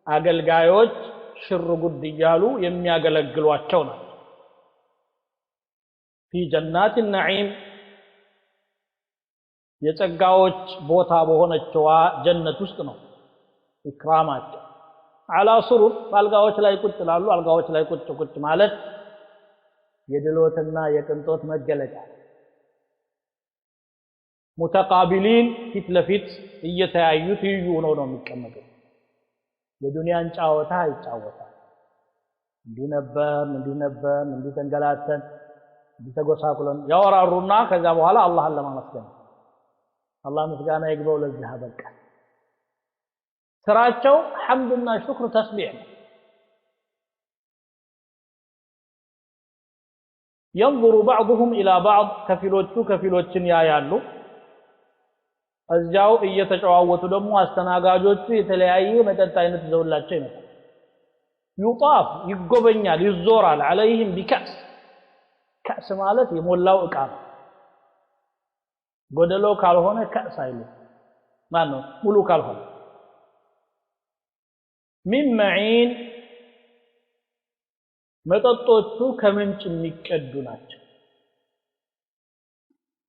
አገልጋዮች ሽር ጉድ ይያሉ የሚያገለግሏቸው ናቸው في جنات النعيم የጸጋዎች ቦታ በሆነችዋ ጀነት ውስጥ ነው ኢክራማቸው على سرر አልጋዎች ላይ ቁጭ ይላሉ አልጋዎች ላይ ቁጭ ማለት የድሎትና የቅንጦት መገለጫ متقابلين ፊት ለፊት እየተያዩ ትይዩ ነው የሚቀመጡት የዱንያን ጫወታ አይጫወታል እንዲህ ተንገላተን እንዲተጎሳቁለን ያወራሩና ከዛ በኋላ አላህን ለማመስገን الله مسغانا يغبو ለዚህ አበቃ ስራቸው ሐምድና ሽክር ተስቢህ ينظر بعضهم الى بعض ከፊሎችን ያያሉ እዚያው እየተጨዋወቱ ደግሞ አስተናጋጆቹ የተለያየ መጠጥ አይነት ዘውላቸው ይመጣል يطاف ይጎበኛል ይዞራል عليهم بكأس كأس ማለት የሞላው ዕቃ ጎደሎ ካልሆነ كأس አይሉ ማነው ሙሉ ካልሆነ من معين መጠጦቹ ከምንጭ የሚቀዱ ናቸው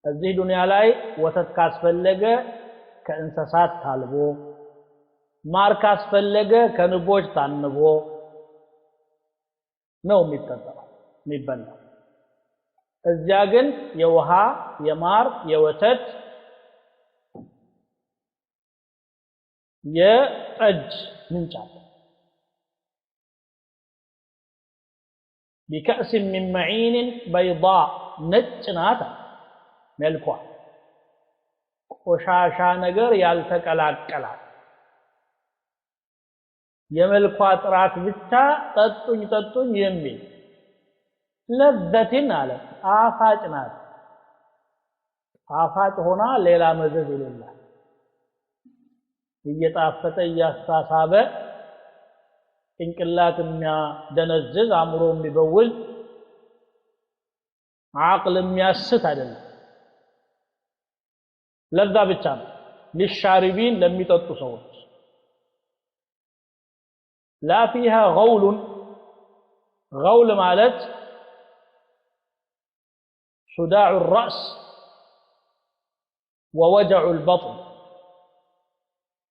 እዚህ ዱንያ ላይ ወተት ካስፈለገ ከእንስሳት ታልቦ ማር ካስፈለገ ከንቦች ታንቦ ነው የሚጠጣው የሚበላው እዚያ ግን የውሃ የማር የወተት የጠጅ ምንጭ አለ بكأس من معين بيضاء نچنات ملكوا ቆሻሻ ነገር ያልተቀላቀላት የመልኳ ጥራት ብቻ ጠጡኝ የሚል ለዘትን አለ አፋጭ ናት አፋጭ ሆና ሌላ መዘዝ የሌላት እየጣፈጠ እያሳሳበ እንቅላት የሚያደነዝዝ አእምሮ የሚበውል አቅል የሚያስት አይደለም ለዛ ብቻ ነው للشاربين ለሚጠጡ ሰዎች لا فيها غول ማለት صداع الرأس ووجع البطن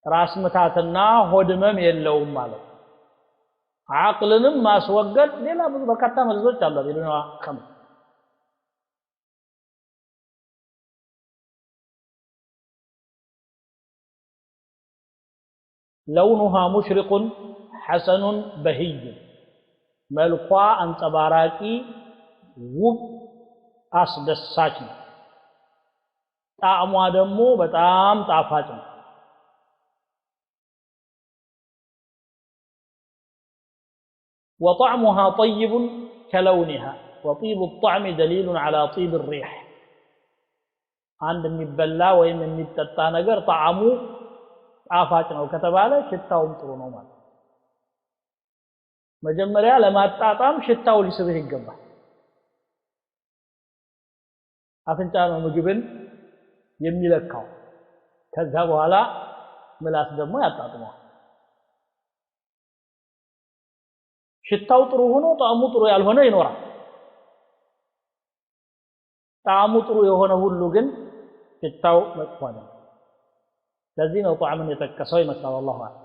ራስ ምታትና ሆድመም የለውም ማለት عقلንም ማስወገድ ሌላ ብዙ በርካታ መዘዞች አሉ ቢሉና ከም لونها مشرق حسن بهي ملكوا انصباراقي ውብ አስደሳች ነው ጣዕሟ ደግሞ በጣም ጣፋጭ ነው وطعمها طيب كلونها وطيب الطعم دليل على طيب الريح عند የሚበላ ወይም የሚጠጣ ነገር ጣዕሙ ጣፋጭ ነው ከተባለ ሽታውም ጥሩ ነው ማለት መጀመሪያ ለማጣጣም ሽታው ሊስብህ ይገባል አፍንጫ ነው ምግብን የሚለካው ከዛ በኋላ ምላስ ደግሞ ያጣጥመዋል ሽታው ጥሩ ሆኖ ጣዕሙ ጥሩ ያልሆነ ይኖራል ጣዕሙ ጥሩ የሆነ ሁሉ ግን ሽታው መጥፎ ነው ለዚህ ነው ጣዕምን የተከሰው ይመስላል አላህ አለ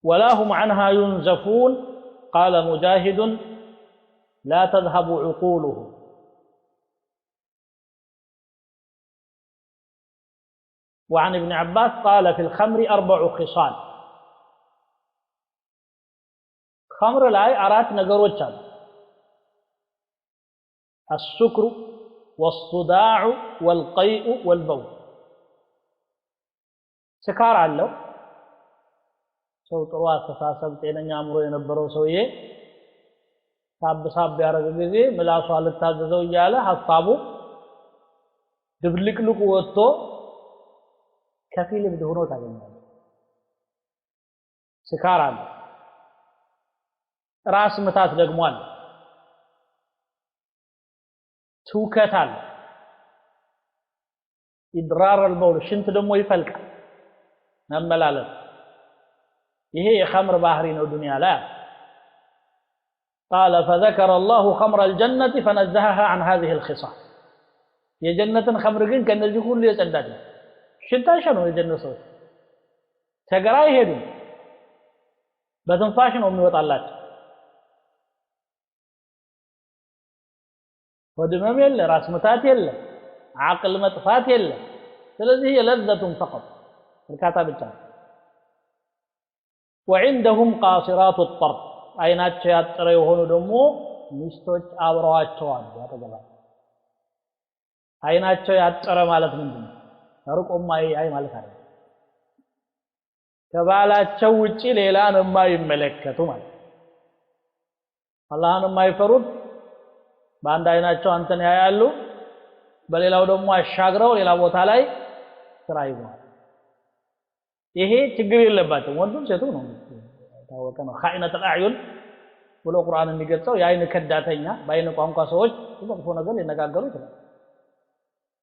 ولا هم عنها ينزفون قال مجاهد لا تذهب عقوله وعن ابن عباس قال في الخمر 4 خصال خمر ላይ አራት ነገሮች አሉ السكر والصداع والقيء والبول ስካር አለው ሰው ጥሩ አስተሳሰብ ጤነኛ አእምሮ የነበረው ሰውዬ ሳብ ያረገ ጊዜ ምላሱ አልታዘዘው እያለ ሐሳቡ ድብልቅልቁ ወጥቶ ከፊል እብድ ሆኖ ታገኛለህ ስካር አለ ራስ ምታት ደግሞ አለ ትውከት አለ ኢድራር البول ሽንት ደግሞ ይፈልቃል መመላለስ ይሄ የኸምር ባህሪ ነው ዱንያ ላይ قال فذكر الله خمر الجنة فنزهها عن هذه الخصال የጀነትን ኸምር ግን ከነዚህ ሁሉ የጸዳች ነው ሽንታሽ ነው የጀነት ሰው ተገራ ይሄዱ በትንፋሽ ነው የሚወጣላቸው ወድመም የለ ራስ ምታት የለ አቅል መጥፋት የለ ስለዚህ የለዘቱ فقط እርካታ ብቻ وعندهم قاصرات الطرف አይናቸው ያጠረ የሆኑ ደግሞ ሚስቶች አብረዋቸው አሉ ያተገባል አይናቸው ያጠረ ማለት ምንድነው ሩቆም አይ ማለት አይደለም ከባላቸው ውጪ ሌላን የማይመለከቱ ማለት አላህን የማይፈሩት በአንድ አይናቸው አንተን ያያሉ በሌላው ደግሞ አሻግረው ሌላ ቦታ ላይ ስራ ይዘዋል ይሄ ችግር የለባቸው ወንዱም ሴቱም ነው ታወቀ ነው ኻኢነተ አልአዕዩን ብሎ ቁርአን የሚገልጸው የአይን ከዳተኛ በአይን ቋንቋ ሰዎች መጥፎ ነገር ሊነጋገሩ ይችላል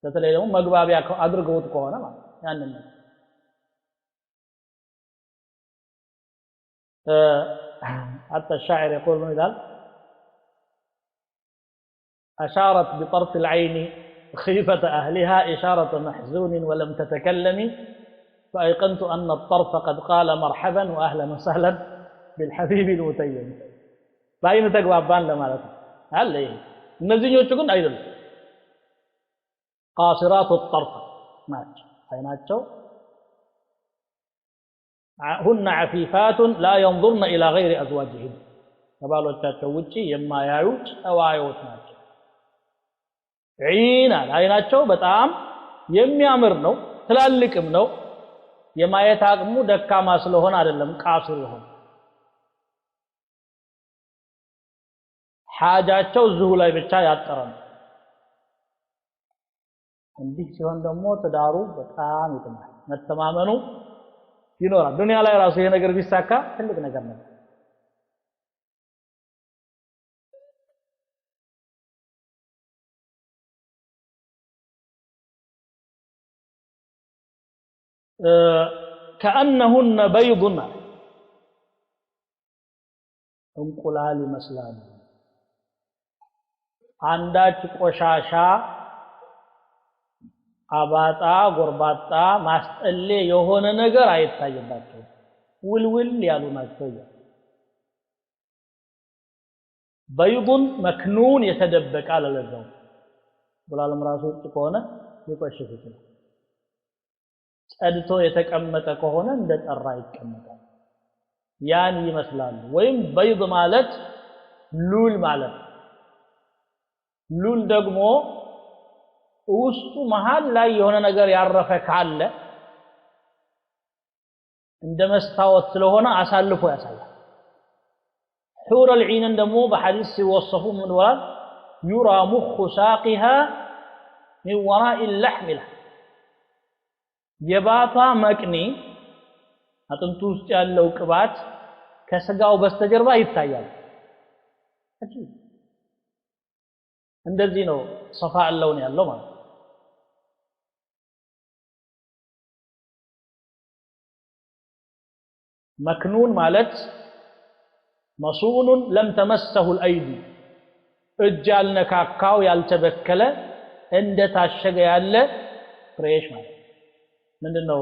በተለይ ደግሞ መግባቢያ አድርገውት ከሆነ ማለት ያንን حتى الشاعر يقول من ذلك أشارت بطرف العين خيفة أهلها إشارة محزون ولم تتكلمي فأيقنت أن الطرف قد قال مرحبا وأهلا وسهلا بالحبيب المتيم بعين تقوى بان لما لكم هل إيه النزين يوشكون أيضا قاصرات الطرف ماشي حيناتشو هن عفيفات لا ينظرن إلى غير أزواجهن قبالو تشوچي يما يايوت أو آيوت ناتشو عينا عيناتشو بتام የሚያምር ነው ትላልቅም ነው የማየት አቅሙ ደካማ ስለሆነ አይደለም ቃስር ይሆን ሐጃቸው ዙሁ ላይ ብቻ ያጠረ ነው እንዲህ ሲሆን ደግሞ ተዳሩ በጣም ይጥማል መተማመኑ ይኖራል ዱንያ ላይ ራሱ ይሄ ነገር ቢሳካ ትልቅ ነገር ነው كأنهن بيض እንቁላል ይመስላሉ አንዳች ቆሻሻ አባጣ ጎርባጣ ማስጠሌ የሆነ ነገር አይታየባቸው ውልውል ያሉ ናቸው በይዱን መክኑን የተደበቀ አለለዛው ብላለም ራሱ ከሆነ ሊቆሽሽ ይችላል ጸድቶ የተቀመጠ ከሆነ እንደጠራ ይቀመጣል ያን ይመስላል ወይም በይድ ማለት ሉል ማለት ሉል ደግሞ ውስጡ መሃል ላይ የሆነ ነገር ያረፈ ካለ እንደ መስታወት ስለሆነ አሳልፎ ያሳያል ሑር العين ደግሞ በሐዲስ ሲወሰፉ ምን ወራል يرى مخ ساقها من وراء اللحم የባቷ መቅኒ አጥንቱ ውስጥ ያለው ቅባት ከስጋው በስተጀርባ ይታያል እንደዚህ ነው ሰፋ አለውን ያለው ማለት مكنون مالت مصون لم تمسه الأيدي እጃል ነካካው ያልተበከለ እንደ ታሸገ ያለ ፍሬሽ ማለት ምንድነው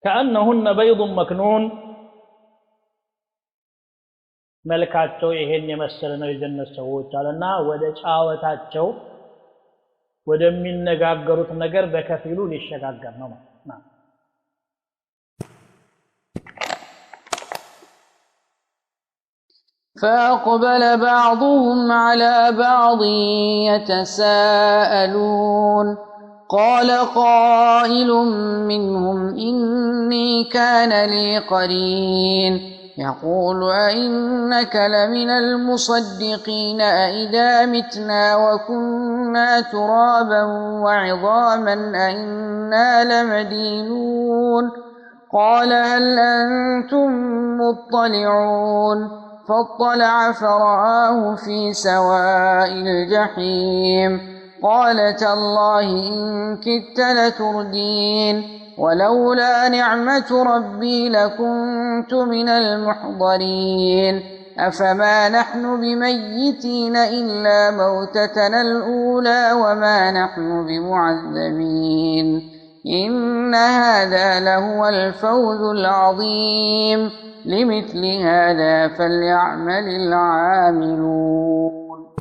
كأنهن بيض مكنون መልካቸው ይሄን የመሰለ ነው የጀነት ሰዎች አለና ወደ ጫወታቸው ወደሚነጋገሩት ነገር በከፊሉ ሊሸጋገር ነው ማለት فأقبل بعضهم على بعض يتساءلون قال قائل منهم إني كان لي قرين يقول أئنك لمن المصدقين أئذا متنا وكنا ترابا وعظاما أئنا لمدينون قال هل أنتم مطلعون فاطلع فرآه في سواء الجحيم قال تالله إن كدت لتردين ولولا نعمة ربي لكنت من المحضرين أفما نحن بميتين إلا موتتنا الأولى وما نحن بمعذبين إن هذا لهو الفوز العظيم لمثل هذا فليعمل العاملون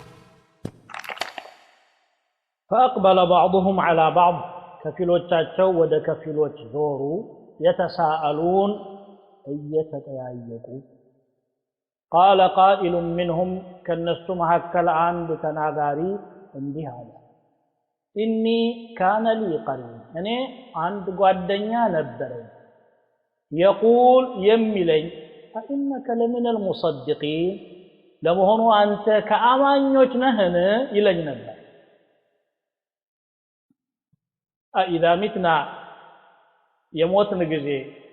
فأقبل بعضهم على بعض كفلوቻቸው ወደ ከፊሎች ዞሩ يتساءلون እየተጠያየቁ قال قائل منهم كنسو مهكل عند تناغاري እንዲህ አለ إني كان لي قرين እኔ አንድ ጓደኛ ነበረኝ يقول يملي أئنك لمن المصدقين ለመሆኑ አንተ ከአማኞች ነህን ይለኝ ነበር أئذا متنا يموتن ጊዜ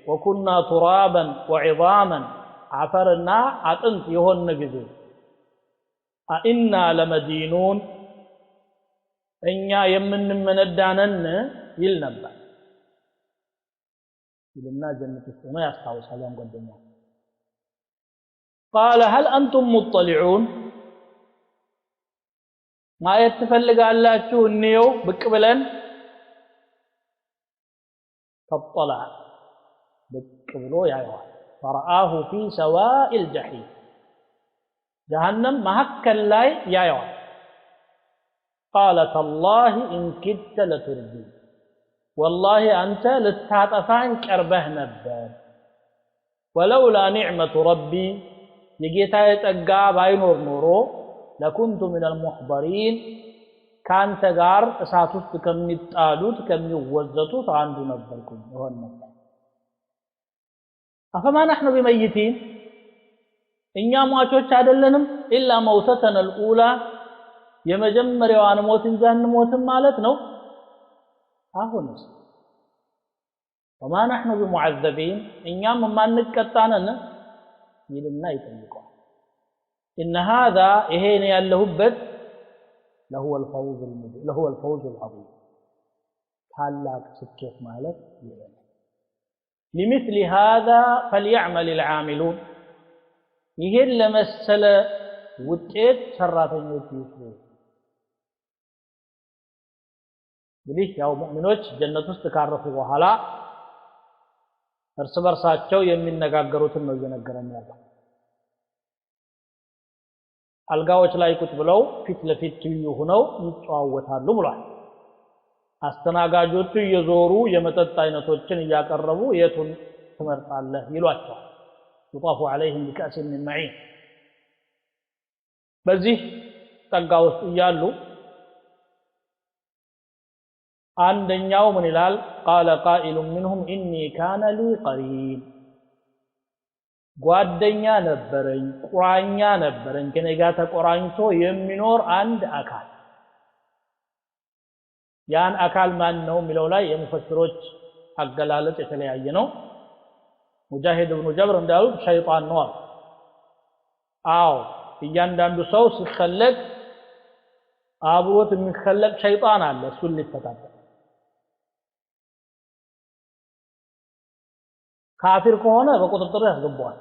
وكنا ترابا وعظاما عفرنا አጥንት የሆነ ጊዜ أئنا لمدينون እኛ የምንመነዳነን ይል ነበር ይልና ጀነት ውስጥ ነው ያስታውሳል ያን ጓደኛ قال هل أنتم مطلعون ما يتفلقالاችሁ እንየው ብቅ ብለን فاطلع ብቅ ብሎ ያየዋል فرآه في سواء الجحيم جهنم መሐከል ላይ ያየዋል قال تالله إن كدت لتردين والله أنت لتعطفان كربه نبر ولولا نعمة ربي يجيتا يتقى باينور نورو لكنت من المحضرين كان تقار اساتوست كم يتقالوت كم يوزتوت عنده نبركم هو النبر أفما نحن بميتين إنيا مواتوش عدلنم إلا موتتنا الأولى የመጀመሪያው ሞት እንጂ አንሞትም ማለት ነው አሁንስ وما نحن بمعذبين እኛም ማንቀጣነን ይልና ይጠይቀዋል ان هذا ይሄን ያለሁበት له الفوز العظيم ታላቅ ስኬት ማለት ይሄን لمثل هذا فليعمل العاملون ይሄን ለመሰለ ውጤት ሰራተኞች ይስሩ እንግዲህ ያው ሙእሚኖች ጀነት ውስጥ ካረፉ በኋላ እርስ በርሳቸው የሚነጋገሩትን ነው እየነገረን ያለው አልጋዎች ላይ ቁጭ ብለው ፊት ለፊት ትይዩ ሆነው ይጫወታሉ ብሏል አስተናጋጆቹ እየዞሩ የመጠጥ አይነቶችን እያቀረቡ የቱን ትመርጣለህ ይሏቸዋል يطاف عليهم بكأس من معين በዚህ ጸጋ ውስጥ እያሉ አንደኛው ምን ይላል قال قائل منهم إني كان لي قرين ጓደኛ ነበረኝ ቁራኛ ነበረኝ ከኔ ጋር ተቆራኝቶ የሚኖር አንድ አካል ያን አካል ማን ነው የሚለው ላይ የሙፈሲሮች አገላለጽ የተለያየ ነው ሙጃሂድ ኢብኑ ጀብር እንዳሉት ሸይጣን ነው አዎ እያንዳንዱ ሰው ሲخلق አብሮት የሚخلق ሸይጣን አለ እሱን ሊፈታተን ካፊር ከሆነ በቁጥጥር ያስገባዋል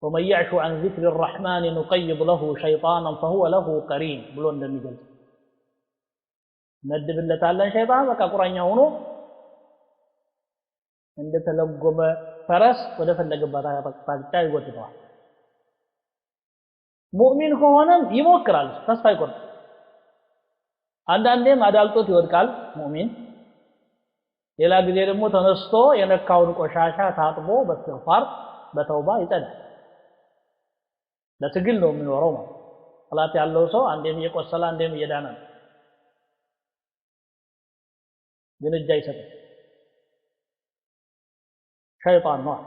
ومن يعش عن ذكر الرحمن نقيض له شيطانا فهو له قرين ብሎ እንደሚገልጽ ነድብለታለን ሸይጣን በቃ ቁራኛ ሆኖ እንደተለጎመ ፈረስ ወደ ፈለገበት አቅጣጫ ይወጥተዋል ሙእሚን ከሆነ ይሞክራል ተስፋ አይቆርጥም አንዳንዴም አዳልጦት ይወድቃል ሙእሚን ሌላ ጊዜ ደግሞ ተነስቶ የነካውን ቆሻሻ ታጥቦ በእስትግፋር በተውባ ይጸዳል ለትግል ነው የሚኖረው ማለት ሶላት ያለው ሰው አንዴም እየቆሰለ አንዴም እየዳነ ግን እጅ አይሰጥም شيطان نوع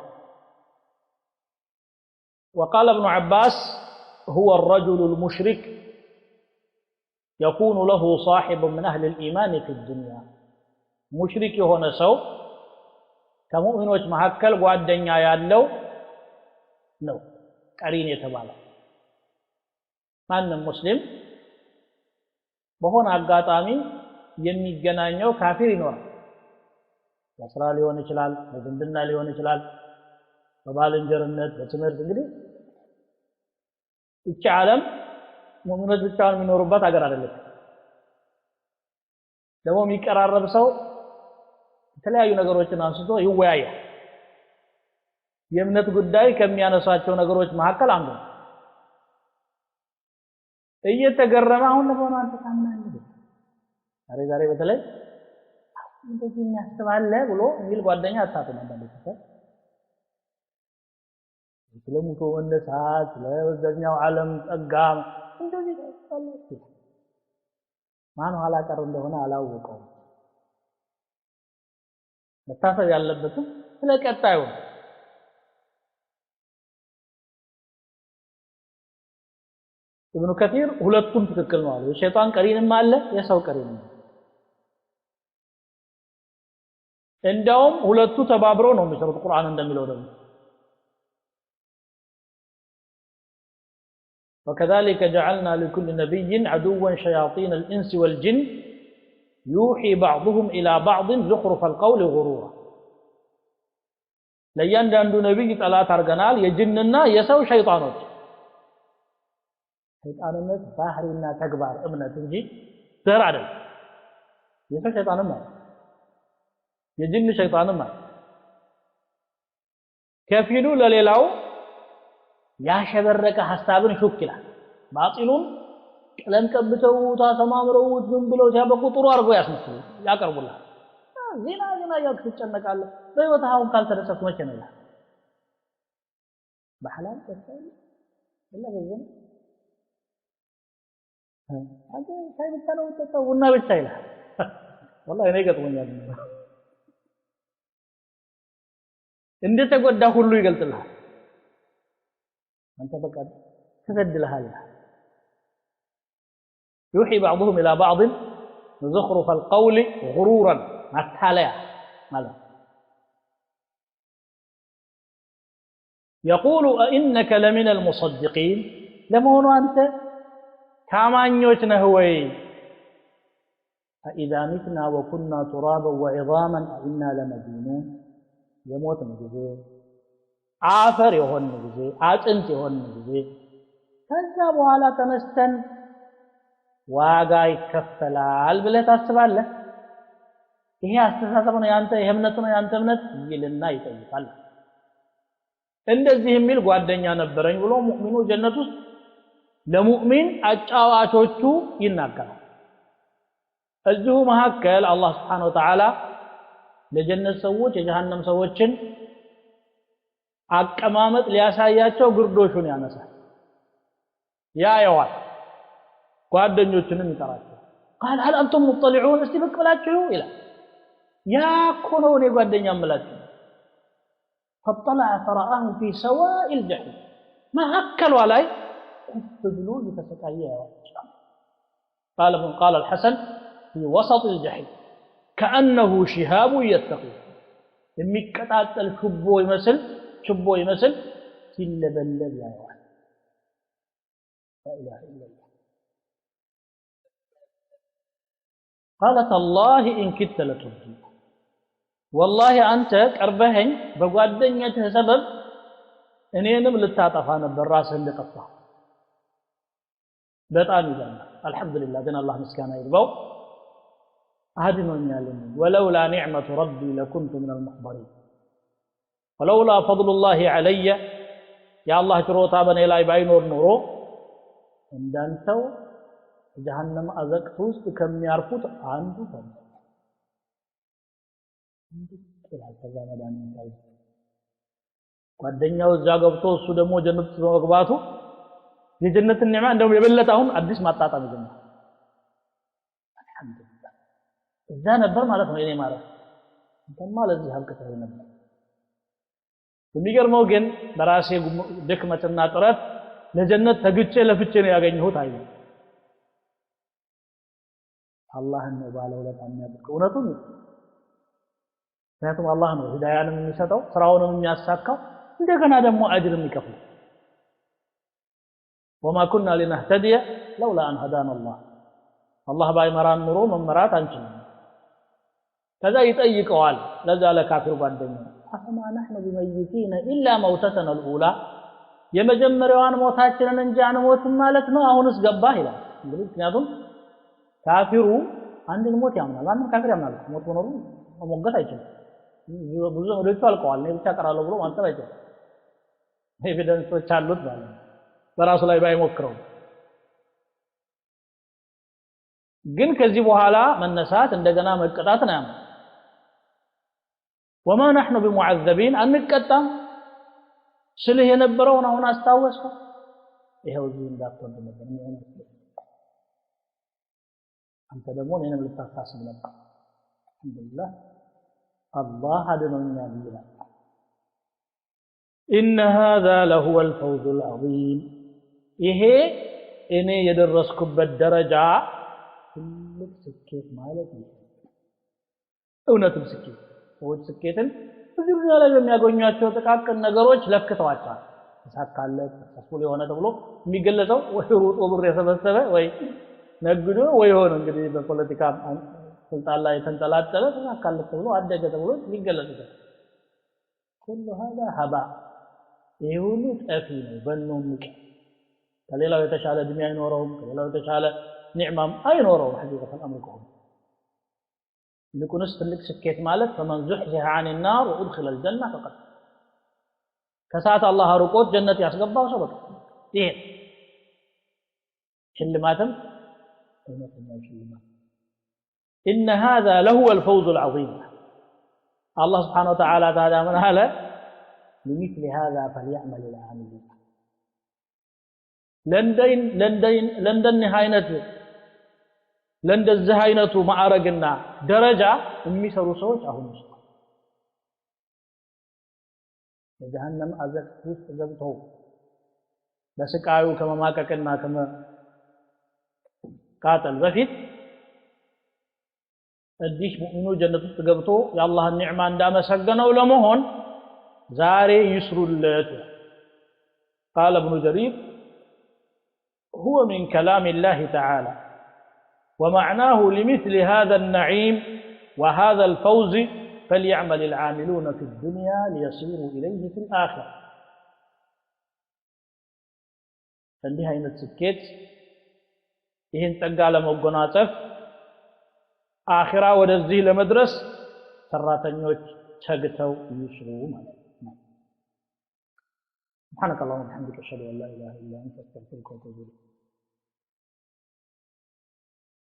وقال ابن عباس هو الرجل المشرك يكون له صاحب من أهل الإيمان في الدنيا مشرك هنا سو كمؤمنوች መሐከል ጓደኛ ያለው ነው ቀሪን የተባለ ማንም ሙስሊም በሆነ አጋጣሚ የሚገናኘው ካፊር ይኖራል በስራ ሊሆን ይችላል በዝምድና ሊሆን ይችላል በባልንጀርነት በትምህርት እንግዲህ እቺ ዓለም ሙእሚኖች ብቻውን የሚኖሩባት ሀገር አይደለም ደግሞ የሚቀራረብ ሰው የተለያዩ ነገሮችን አንስቶ ይወያያል የእምነት ጉዳይ ከሚያነሳቸው ነገሮች መካከል አንዱ እየተገረመ አሁን ለሆነ አንተ ታምናለህ ዛሬ በተለይ እንደዚህ የሚያስባለ ብሎ የሚል ጓደኛ አታውቅም አንዳንዶች ስለሙቶ ወነሳት ለወዘኛው ዓለም ጸጋ እንደዚህ ታስባለች ማን ኋላ ቀር እንደሆነ አላወቀው መታሰብ ያለበትም ስለቀጣዩ ኢብኑ ከቲር ሁለቱም ትክክል ነው አለ የሸይጣን ቀሪንም አለ የሰው ቀሪንም እንደውም ሁለቱ ተባብረው ነው የሚሰሩት ቁርአን እንደሚለው ደግሞ وكذلك جعلنا لكل نبي عدوا شياطين الإنس والجن يوحي بعضهم إلى بعض زخرف القول غرورا ለእያንዳንዱ ነብይ ጠላት አርገናል የጅንና የሰው ሸይጣኖች ሸይጣንነት ባህሪና ተግባር እምነት እንጂ ዘር አይደለም የሰው ሸይጣንም ማለት የጅን ሸይጣንም ማለት ከፊሉ ለሌላው ያሸበረቀ ሐሳብን ሹክ ይላል ባጢሉን ቀለም ቀብተው ታሰማምረው ዝም ብለው ሲያበቁ ጥሩ አርገው ያስመስሉ ያቀርቡላል ዜና ያክስ ተጨነቃለ በህይወታው ካልተደሰት መቼ ነው ይላል በሐላል ተሰል ወላ በዘን አንተ ሳይብታለው ተጠውና ብቻ ይላል والله እኔ ገጥሞኛል እንደተጎዳ ሁሉ ይገልጥልሃል አንተ በቃ ተሰድልሃል يوحي بعضهم الى بعض زخرف القول غرورا متاليا ماذا يقول أئنك لمن المصدقين لمون أنت كامانيوች ነህ ወይ فإذا متنا وكنا ترابا وعظاما إنا لمدينون የሞት ጊዜ አፈር የሆነ ጊዜ አጥንት የሆነ ጊዜ ከዛ በኋላ ተነስተን ዋጋ ይከፈላል ብለህ ታስባለህ ይሄ አስተሳሰብ ነው ያንተ ይሄ እምነት ነው ያንተ እምነት ይልና ይጠይቃል እንደዚህ የሚል ጓደኛ ነበረኝ ብሎ ሙእሚኑ ጀነት ውስጥ ለሙእሚን አጫዋቾቹ ይናገራል እዚሁ መሐከል አላህ Subhanahu Wa Ta'ala ለጀነት ሰዎች የጀሃነም ሰዎችን አቀማመጥ ሊያሳያቸው ግርዶሹን ያነሳል ያየዋል ጓደኞቹንም ይጠራቸው قال هل انتم مطلعون እስቲ ብቅ ብላችሁ ይላል ያ ኮኖ ነው ጓደኛ አምላችሁ فطلع فرآه في سواء الجحيم ما هكلوا عليه تبلو يتسقيه قال الحسن في وسط الجحيم كأنه شهاب يتقي የሚቀጣጠል ችቦ ይመስል ሲለበለብ ያያል لا اله الا الله قالت الله إن كدت لتردي والله أنت قربهن بጓደኛህ ሰበብ እኔንም ልታጠፋ ነበር ራስህን ልቀጣ በጣም ይላል አልহামዱሊላህ ግን አላህ ምስጋና ይግባው አድኖኛል ولولا نعمة ربي لكنت من المحضرين ولولا فضل الله علي يا الله ችሮታ በኔ ላይ ባይኖር ኖሮ እንዳንተው جهنم أزكت وسط كم يعرفوت عنده فم ይላል ከዛ መዳን ይላል ጓደኛው እዛ ገብቶ እሱ ደግሞ ጀነት መግባቱ የጀነትን ኒዕማ እንደው የበለጠ አሁን አዲስ ማጣጣም ይጀምራል አልহামዱሊላህ እዛ ነበር ማለት ነው እኔ ማለት እንተማ ለዚህ አልከተለ ነበር የሚገርመው ግን በራሴ ድክመትና ጥረት ለጀነት ተግጬ ለፍቼ ነው ያገኘሁት አይ አላህ ነው ባለው ለታም ያድርገው እውነቱን ምክንያቱም አላህ ነው ሂዳያንም የሚሰጠው ስራውንም የሚያሳካው እንደገና ደግሞ አጅር የሚከፍል وما كنا لنهتدي لولا ان هدانا الله الله ባይመራን ኑሮ መመራት አንችልም ከዛ ይጠይቀዋል ለዛ ለካፊር ጓደኛው أفما نحن بميتين إلا موتتنا الأولى የመጀመሪያዋን ሞታችንን እንጂ አንሞትም ማለት ነው አሁንስ ገባህ ይላል እንግዲህ ምክንያቱም ካፊሩ አንድን ሞት ያምናል አንድን ካፊር ያምናል ሞት ሆኖ መሞገት አይችልም ብዙ ወደቱ አልቀዋል ነው ብቻ ቀራለሁ ብሎ ማንተብ አይችልም ኤቪደንሶች አሉት ማለት ነው በራሱ ላይ ባይሞክረው ግን ከዚህ በኋላ መነሳት እንደገና መቀጣት ነው ያመጣው وما نحن بمعذبين አንቀጣም ስልህ የነበረውን አሁን አስታወስከው ይሄው እዚህ እንዳትወንድ ነበር ነው አንተ ደግሞ እኔንም ልታሳስብ ነበር አልሐምዱሊላህ አላህ አድኖኛል ይላል إن هذا لهو الفوز العظيم ይሄ እኔ የደረስኩበት ደረጃ ትልቅ ስኬት ማለት ነው እውነትም ስኬት ሰዎች ስኬትን እዚህ ላይ የሚያገኟቸው ጥቃቅን ነገሮች ለክተዋቸዋል ተሳካለት ተስፋው የሆነ ተብሎ የሚገለጸው ወይ ሩጦ ብር የሰበሰበ ወይ ነግዶ ወይ ሆነ እንግዲህ በፖለቲካ ስልጣን ላይ ተንጠላጠለ ተሳካለት ተብሎ አደገ ተብሎ የሚገለጸው ሁሉ هذا هباء ይሁን ጠፊ ነው በእነውም ከሌላው የተሻለ እድሜ አይኖረውም ከሌላው የተሻለ ኒዕማም አይኖረውም ሐቂቀተ አምርኩም لكنس تلك سكيت مالك فمن زحزح عن النار وادخل الجنه فقد كسات الله رقوت جنة يسقبها وسبق ايه شلماتم إن هذا لهو الفوز العظيم الله سبحانه وتعالى تعالى من هذا لمثل هذا فليعمل العاملون لندن نهايته ለእንደዚህ አይነቱ ማዕረግና ደረጃ የሚሰሩ ሰዎች አሁን በጀሃነም አዘቅት ውስጥ ገብተው በስቃዩ ከመማቀቅና ከመቃጠል በፊት እዲህ ሙእሚኑ ጀነት ውስጥ ገብቶ የአላህን ኒዕማ እንዳመሰገነው ለመሆን ዛሬ ይስሩለት قال ابن جرير هو من كلام الله تعالى ومعناه لمثل هذا النعيم وهذا الفوز فليعمل العاملون في الدنيا ليصيروا إليه في الآخرة فليها يمتسكيت ይህን ጸጋ ለመጎናጸፍ አኺራ ወደዚህ ለመድረስ ሰራተኞች ቸግተው ይስሩ ማለት ነው سبحانك اللهم وبحمدك اشهد ان لا اله الا انت استغفرك واتوب اليك